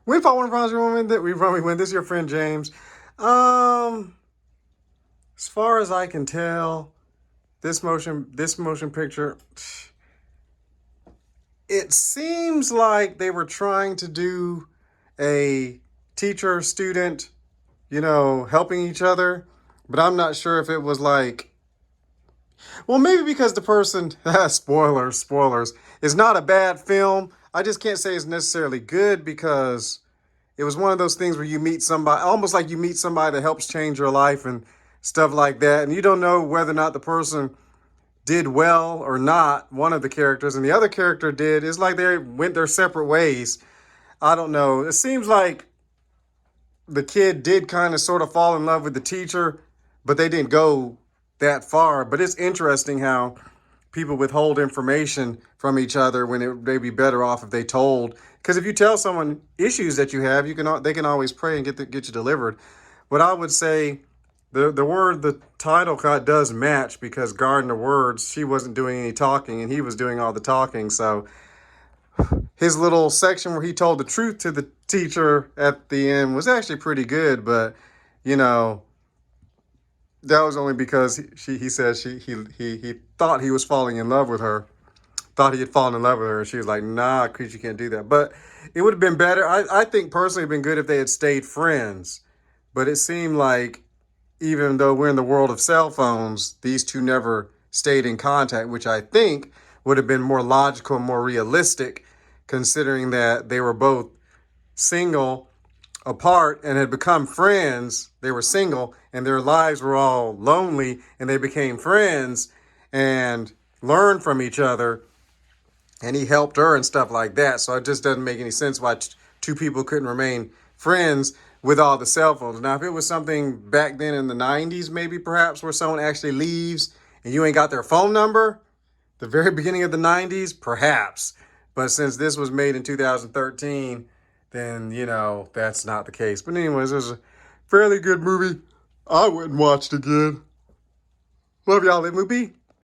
When Fall One Promise Woman that we probably win. This is your friend James. Um, as far as I can tell, this motion picture, it seems like they were trying to do a teacher student, helping each other, but I'm not sure if it was like, well, maybe because the person, spoilers, is not a bad film. I just can't say it's necessarily good because it was one of those things where you meet somebody, almost like you meet somebody that helps change your life and stuff like that. And you don't know whether or not the person did well or not, one of the characters, and the other character did. It's like they went their separate ways. I don't know. It seems like the kid did kind of sort of fall in love with the teacher, but they didn't go that far. But it's interesting how people withhold information from each other when they'd be better off if they told. Because if you tell someone issues that you have, they can always pray and get you delivered. But I would say the title does match because Garden of Words, she wasn't doing any talking and he was doing all the talking. So his little section where he told the truth to the teacher at the end was actually pretty good, but you know, that was only because he said he thought he was falling in love with her, thought he had fallen in love with her, and she was like, nah, Chris, you can't do that. But it would have been better. I think personally it'd been good if they had stayed friends. But it seemed like even though we're in the world of cell phones, these two never stayed in contact, which I think would have been more logical and more realistic, considering that they were both single, apart, and had become friends. They were single and their lives were all lonely, and they became friends and learned from each other, and he helped her and stuff like that. So it just doesn't make any sense why two people couldn't remain friends with all the cell phones. Now, if it was something back then in the 90s, maybe perhaps where someone actually leaves and you ain't got their phone number, the very beginning of the 90s, perhaps. But since this was made in 2013, then, that's not the case. But anyways, it was a fairly good movie. I wouldn't watch it again. Love y'all, that movie.